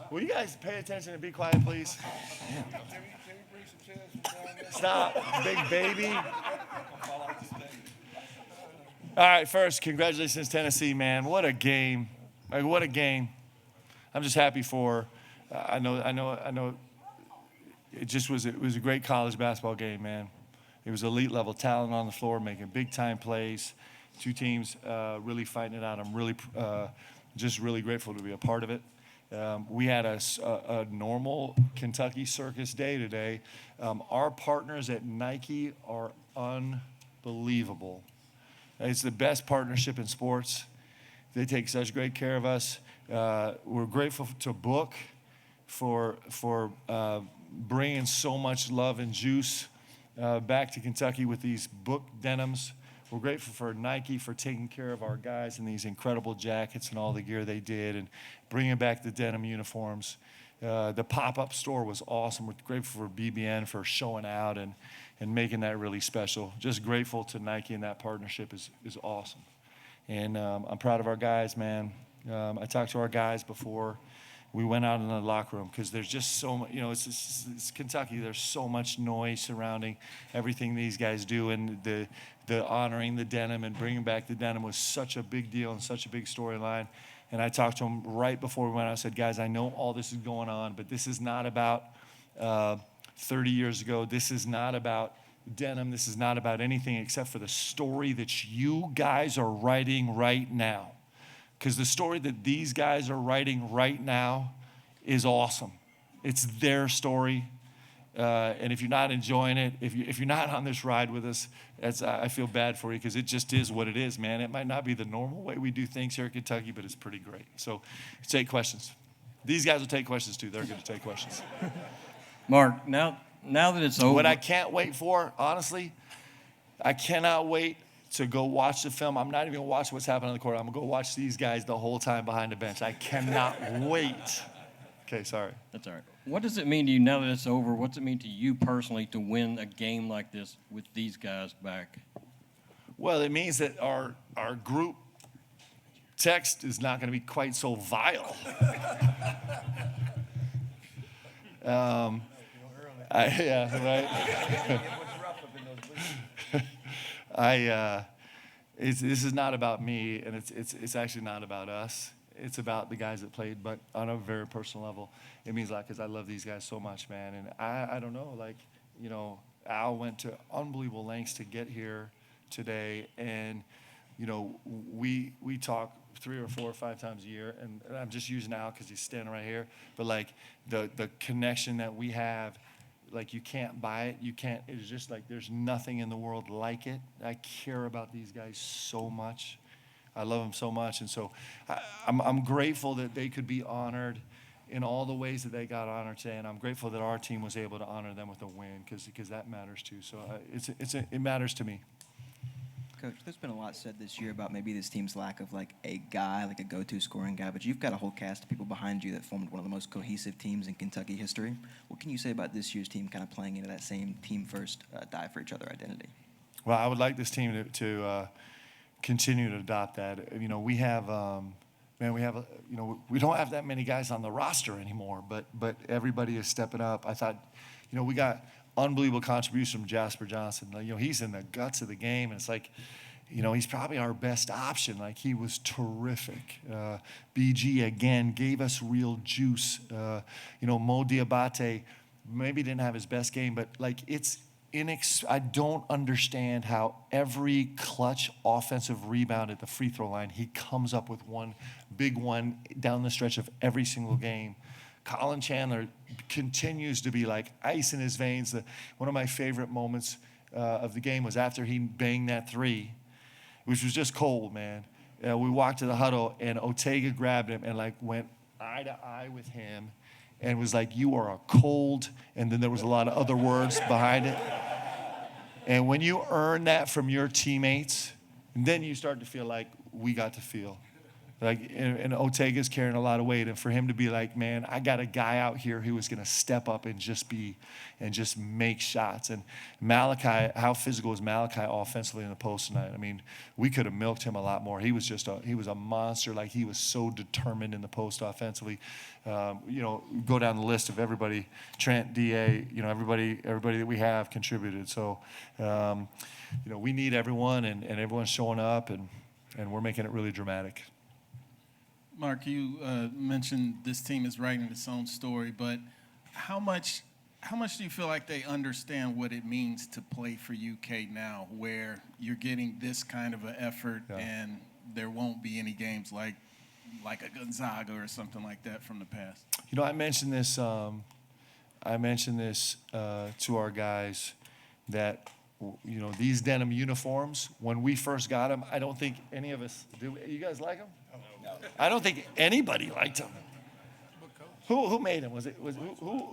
Will you guys pay attention and be quiet, please? Stop, big baby. All right, first, congratulations, Tennessee, man. What a game. Like, what a game. I'm just happy for, I know. It was a great college basketball game, man. It was elite level talent on the floor, making big time plays. Two teams really fighting it out. I'm really, just really grateful to be a part of it. We had a normal Kentucky circus day today. Our partners at Nike are unbelievable. It's the best partnership in sports. They take such great care of us. We're grateful to Book for bringing so much love and juice back to Kentucky with these Book denims. We're grateful for Nike for taking care of our guys in these incredible jackets and all the gear they did and bringing back the denim uniforms. The pop-up store was awesome. We're grateful for BBN for showing out and making that really special. Just grateful to Nike, and that partnership is awesome. And I'm proud of our guys, man. I talked to our guys before we went out in the locker room because there's just so much, it's Kentucky. There's so much noise surrounding everything these guys do, and the honoring the denim and bringing back the denim was such a big deal and such a big storyline. And I talked to them right before we went out. I said, guys, I know all this is going on, but this is not about 30 years ago. This is not about denim. This is not about anything except for the story that you guys are writing right now. Because the story that these guys are writing right now is awesome. It's their story. And if you're not enjoying it, if you're not on this ride with us, I feel bad for you because it just is what it is, man. It might not be the normal way we do things here in Kentucky, but it's pretty great. So take questions. These guys will take questions too. They're going to take questions. Mark, now that it's over. What I can't wait for, honestly, I cannot wait to go watch the film. I'm not even going to watch what's happening on the court. I'm going to go watch these guys the whole time behind the bench. I cannot wait. Okay, sorry. That's all right. What does it mean to you now that it's over? What's it mean to you personally to win a game like this with these guys back? Well, it means that our group text is not going to be quite so vile. Yeah, right. This is not about me, and it's actually not about us. It's about the guys that played, but on a very personal level, it means a lot because I love these guys so much, man. And I don't know, Al went to unbelievable lengths to get here today, and we talk 3 or 4 or 5 times a year, and I'm just using Al because he's standing right here. But the connection that we have. You can't buy it. You can't. It's just there's nothing in the world like it. I care about these guys so much. I love them so much, and so I'm grateful that they could be honored in all the ways that they got honored today, and I'm grateful that our team was able to honor them with a win because that matters too. So it matters to me. Coach, there's been a lot said this year about maybe this team's lack of a guy, a go-to scoring guy, but you've got a whole cast of people behind you that formed one of the most cohesive teams in Kentucky history. What can you say about this year's team kind of playing into that same team-first, die-for-each-other identity? Well, I would like this team to continue to adopt that. We have, we don't have that many guys on the roster anymore, but everybody is stepping up. I thought, we got unbelievable contribution from Jasper Johnson. He's in the guts of the game, and it's he's probably our best option. He was terrific. BG, again, gave us real juice. Mo Diabate maybe didn't have his best game, but I don't understand how every clutch offensive rebound at the free throw line, he comes up with one big one down the stretch of every single game. Colin Chandler continues to be ice in his veins. One of my favorite moments of the game was after he banged that three, which was just cold, man. We walked to the huddle, and Ortega grabbed him and went eye to eye with him and was you are a cold, and then there was a lot of other words behind it. And when you earn that from your teammates, then you start to feel we got to feel. Like, and Ortega's carrying a lot of weight, and for him to be like, man, I got a guy out here who is going to step up and just make shots. And Malachi, how physical is Malachi offensively in the post tonight? I mean, we could have milked him a lot more. He was a monster. Like, he was so determined in the post offensively. Go down the list of everybody, Trent, Da, everybody that we have contributed. So, we need everyone, and everyone's showing up, and we're making it really dramatic. Mark, you mentioned this team is writing its own story, but how much do you feel like they understand what it means to play for UK now, where you're getting this kind of an effort and there won't be any games like a Gonzaga or something like that from the past? I mentioned this. To our guys that these denim uniforms. When we first got them, I don't think any of us do. You guys like them? No. I don't think anybody liked them. Who made them? Was who?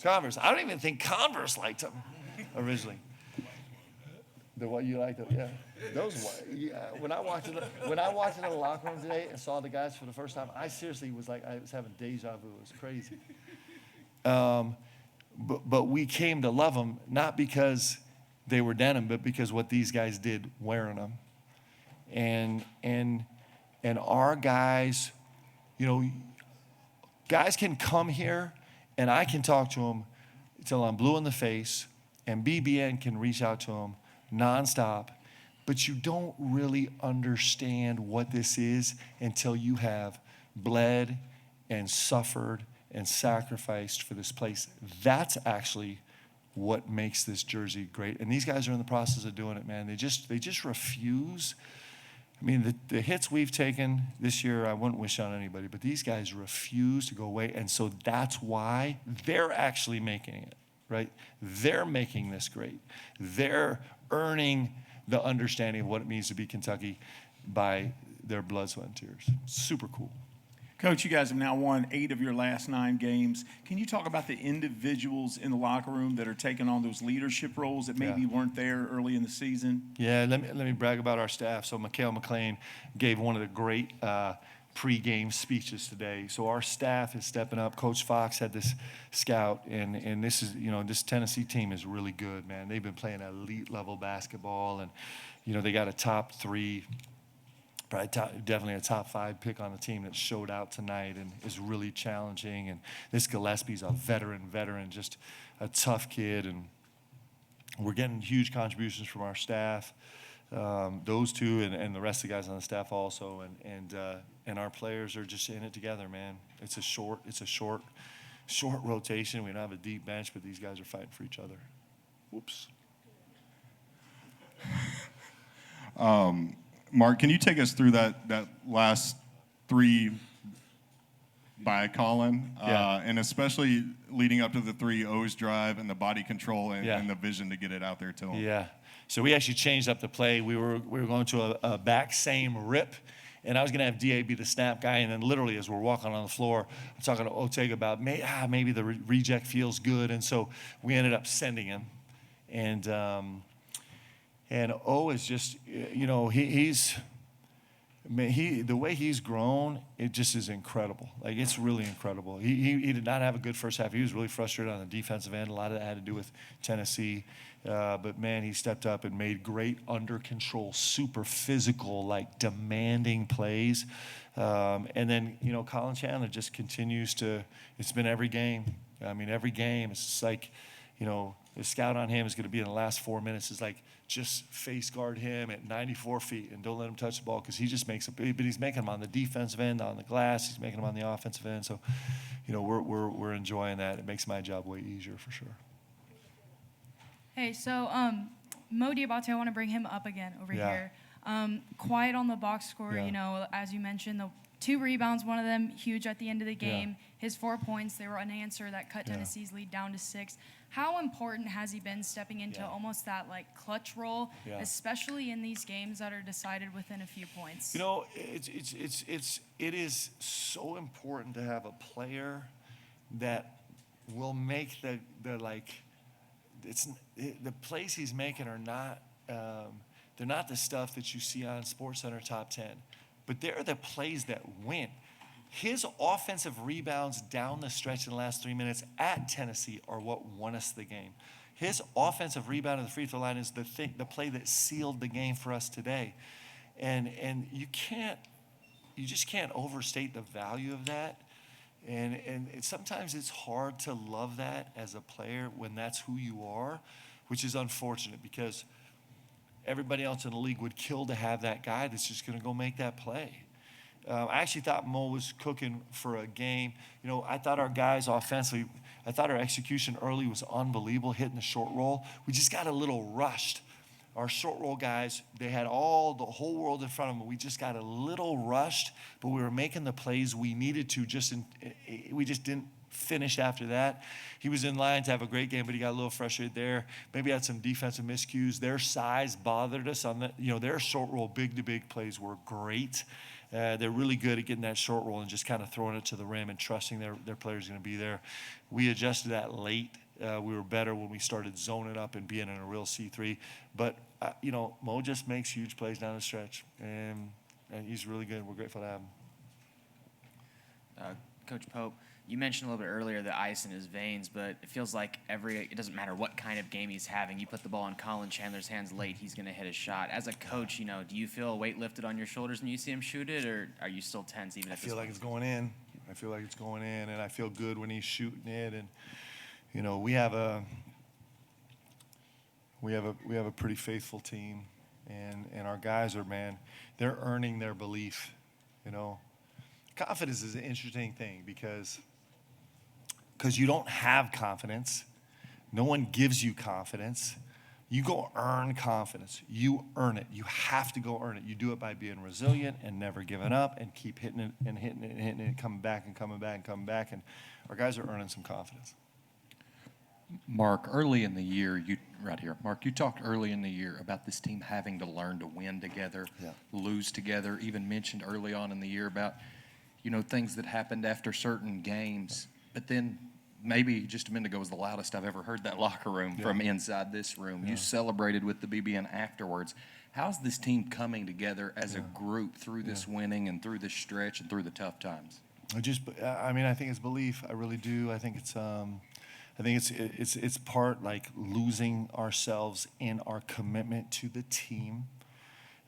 Converse. I don't even think Converse liked them originally. The what you liked them? Yeah. Those. Yeah. When I walked into the locker room today and saw the guys for the first time, I seriously was like, I was having deja vu. It was crazy. But we came to love them not because they were denim, but because what these guys did wearing them, and our guys, guys can come here, and I can talk to them till I'm blue in the face, and BBN can reach out to them nonstop, but you don't really understand what this is until you have bled and suffered and sacrificed for this place. That's actually what makes this jersey great. And these guys are in the process of doing it, man. They just refuse. I mean, the hits we've taken this year, I wouldn't wish on anybody, but these guys refuse to go away. And so that's why they're actually making it, right? They're making this great. They're earning the understanding of what it means to be Kentucky by their blood, sweat, and tears. Super cool. Coach, you guys have now won 8 of your last 9 games. Can you talk about the individuals in the locker room that are taking on those leadership roles that maybe weren't there early in the season? Yeah, let me brag about our staff. So Mikhail McLean gave one of the great pre-game speeches today. So our staff is stepping up. Coach Fox had this scout, and this is, this Tennessee team is really good, man. They've been playing elite level basketball, and they got a top 3. Definitely a top 5 pick on the team that showed out tonight and is really challenging. And this Gillespie's a veteran, just a tough kid. And we're getting huge contributions from our staff, those two and the rest of the guys on the staff also. And our players are just in it together, man. It's a short rotation. We don't have a deep bench, but these guys are fighting for each other. Whoops. Mark, can you take us through that last 3 by Colin, and especially leading up to the 3 O's drive and the body control and the vision to get it out there to him? Yeah. So we actually changed up the play. We were going to a back same rip, and I was going to have DA be the snap guy, and then literally as we're walking on the floor, I'm talking to Ortega about maybe the reject feels good, and so we ended up sending him, and O is just, he's the way he's grown, it just is incredible. Like, it's really incredible. He did not have a good first half. He was really frustrated on the defensive end. A lot of that had to do with Tennessee. But, man, he stepped up and made great under control, super physical, like demanding plays. And then, Colin Chandler just continues to, it's been every game. I mean, every game, it's just like, the scout on him is going to be in the last 4 minutes. It's like, just face guard him at 94 feet and don't let him touch the ball because he just makes it. But he's making them on the defensive end, on the glass. He's making them on the offensive end. So, we're enjoying that. It makes my job way easier for sure. Hey, so Mo Diabate, I want to bring him up again over here. Quiet on the box score, as you mentioned, the 2 rebounds, one of them huge at the end of the game. His 4 points, they were unanswered. That cut Tennessee's lead down to 6. How important has he been stepping into almost that clutch role, especially in these games that are decided within a few points? It is so important to have a player that will make the plays he's making are not they're not the stuff that you see on SportsCenter top 10. but they're the plays that win. His offensive rebounds down the stretch in the last 3 minutes at Tennessee are what won us the game. His offensive rebound at the free throw line is the play that sealed the game for us today. And you just can't overstate the value of that. And sometimes it's hard to love that as a player when that's who you are, which is unfortunate because everybody else in the league would kill to have that guy that's just going to go make that play. I actually thought Mo was cooking for a game. You know, I thought our guys offensively, I thought our execution early was unbelievable, hitting the short roll. We just got a little rushed. Our short roll guys, they had the whole world in front of them. We just got a little rushed, but we were making the plays we needed to. We just didn't finish after that. He was in line to have a great game, but he got a little frustrated there. Maybe had some defensive miscues. Their size bothered us on the, their short roll big-to-big plays were great. They're really good at getting that short roll and just kind of throwing it to the rim and trusting their players going to be there. We adjusted that late. We were better when we started zoning up and being in a real C3. But, Mo just makes huge plays down the stretch, and he's really good. We're grateful to have him. Coach Pope, you mentioned a little bit earlier the ice in his veins, but it feels like it doesn't matter what kind of game he's having. You put the ball in Colin Chandler's hands late, he's going to hit a shot. As a coach, do you feel a weight lifted on your shoulders when you see him shoot it, or are you still tense even at this point? I feel like it's going in. And I feel good when he's shooting it. And, we have a pretty faithful team, and our guys are, they're earning their belief, Confidence is an interesting thing because you don't have confidence. No one gives you confidence. You go earn confidence. You earn it. You have to go earn it. You do it by being resilient and never giving up and keep hitting it and hitting it and hitting it and coming back and coming back and coming back. And our guys are earning some confidence. Mark, early in the year, Mark, you talked early in the year about this team having to learn to win together, lose together, even mentioned early on in the year about, things that happened after certain games. But then maybe just a minute ago was the loudest I've ever heard that locker room from inside this room. You celebrated with the BBN afterwards. How's this team coming together as a group through this winning and through this stretch and through the tough times? I think it's belief. I really do. I think it's part like losing ourselves in our commitment to the team.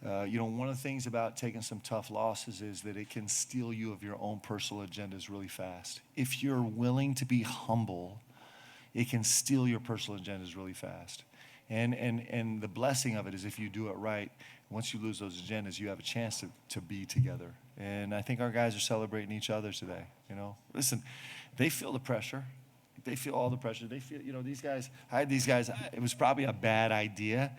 One of the things about taking some tough losses is that it can steal you of your own personal agendas really fast. If you're willing to be humble, it can steal your personal agendas really fast. And the blessing of it is if you do it right, once you lose those agendas, you have a chance to be together. And I think our guys are celebrating each other today, Listen, they feel the pressure. They feel all the pressure. They feel, these guys, I had these guys, it was probably a bad idea.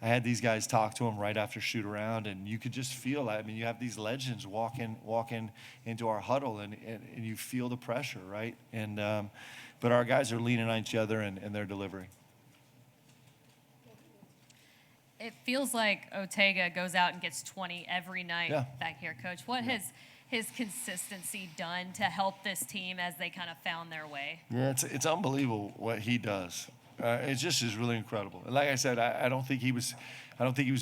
I had these guys talk to them right after shoot around, and you could just feel that. You have these legends walking into our huddle, and you feel the pressure, right? And but our guys are leaning on each other, and they're delivering. It feels like Ortega goes out and gets 20 every night back here, Coach. What has his consistency done to help this team as they kind of found their way? Yeah, it's unbelievable what he does. It just is really incredible. And like I said, I don't think he was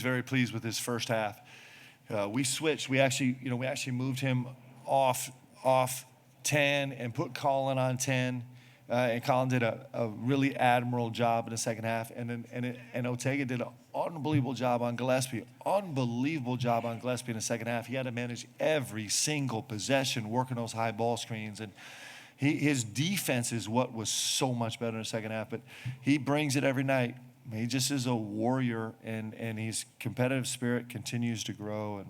very pleased with his first half. We switched. We actually moved him off 10 and put Colin on 10. And Colin did a really admirable job in the second half. And Ortega did an unbelievable job on Gillespie. In the second half. He had to manage every single possession, working those high ball screens. And his defense is what was so much better in the second half. But he brings it every night. He just is a warrior, and his competitive spirit continues to grow. And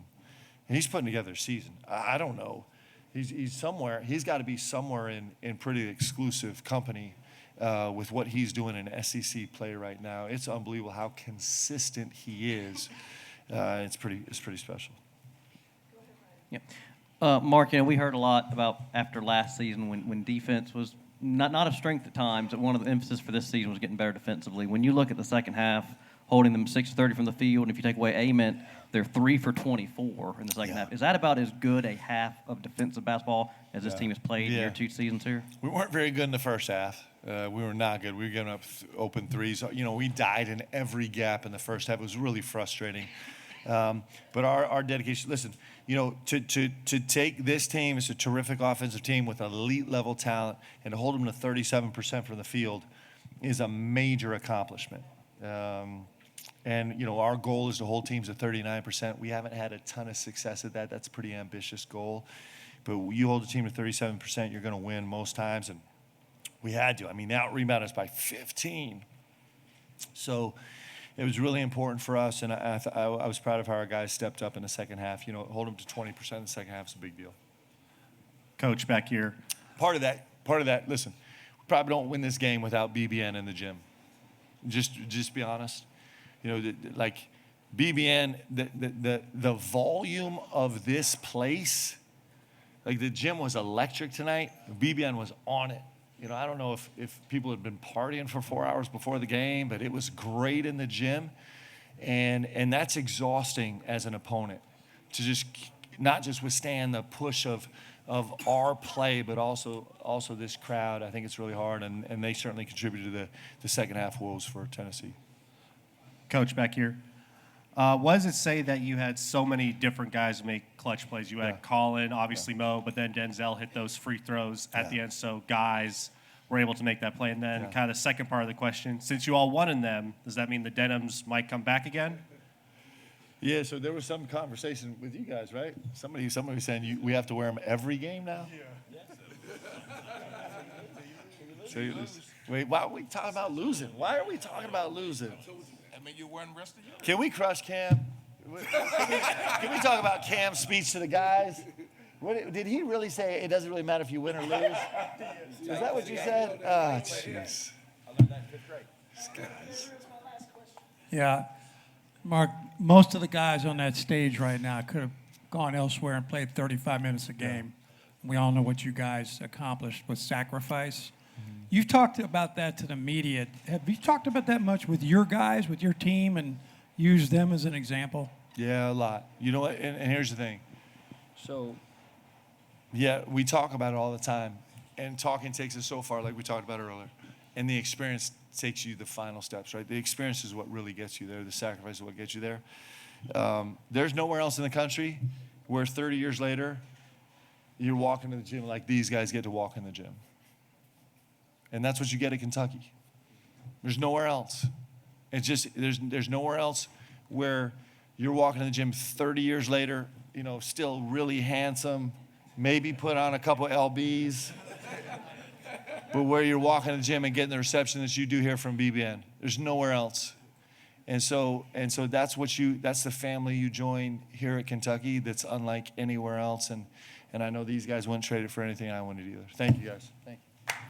he's putting together a season. I don't know. He's somewhere. He's got to be somewhere in pretty exclusive company with what he's doing in SEC play right now. It's unbelievable how consistent he is. It's pretty special. Yeah. Mark, we heard a lot about after last season when defense was not a strength at times. One of the emphasis for this season was getting better defensively. When you look at the second half, holding them 6-30 from the field, and if you take away Ament, they're 3 for 24 in the second half. Is that about as good a half of defensive basketball as this team has played in your 2 seasons here? We weren't very good in the first half. We were not good. We were giving up open threes. We died in every gap in the first half. It was really frustrating. But our dedication, listen, you know, to take this team, it's a terrific offensive team with elite level talent, and to hold them to 37% from the field is a major accomplishment. And, you know, our goal is to hold teams at 39%. We haven't had a ton of success at that. That's a pretty ambitious goal. But you hold a team to 37%, you're going to win most times. And we had to. I mean, they out-rebounded us by 15. So it was really important for us, and I was proud of how our guys stepped up in the second half. You know, hold them to 20% in the second half is a big deal. Coach, back here. Part of that, listen, we probably don't win this game without BBN in the gym. Just be honest. You know, like BBN, the volume of this place, like the gym was electric tonight. BBN was on it. You know, I don't know if people had been partying for 4 hours before the game, but it was great in the gym. And that's exhausting as an opponent to just not just withstand the push of our play, but also this crowd. I think it's really hard, and they certainly contributed to the second half woes for Tennessee. Coach, back here. What does it say that you had so many different guys make clutch plays? You had Colin, obviously Mo, but then Denzel hit those free throws at the end, so guys were able to make that play. And then kind of the second part of the question, since you all won in them, does that mean the Denims might come back again? Yeah, so there was some conversation with you guys, right? Somebody was saying we have to wear them every game now? Yeah. So, wait, why are we talking about losing? Why are we talking about losing? I mean, you won rest of you. Can we crush Cam? Can we talk about Cam's speech to the guys? Did he really say it doesn't really matter if you win or lose? Is that what you said? Oh, jeez. I learned that in fifth grade. These guys. Yeah. Mark, most of the guys on that stage right now could have gone elsewhere and played 35 minutes a game. We all know what you guys accomplished with sacrifice. You've talked about that to the media. Have you talked about that much with your guys, with your team, and used them as an example? Yeah, a lot. You know what? And here's the thing. So, yeah, we talk about it all the time. And talking takes us so far, like we talked about earlier. And the experience takes you the final steps, right? The experience is what really gets you there. The sacrifice is what gets you there. There's nowhere else in the country where 30 years later, you're walking to the gym like these guys get to walk in the gym. And that's what you get at Kentucky. There's nowhere else. It's just, there's nowhere else where you're walking in the gym 30 years later, you know, still really handsome, maybe put on a couple LBs, but where you're walking in the gym and getting the reception that you do here from BBN. There's nowhere else. And so that's the family you join here at Kentucky that's unlike anywhere else. And I know these guys wouldn't trade it for anything I wanted either. Thank you, guys. Thank you.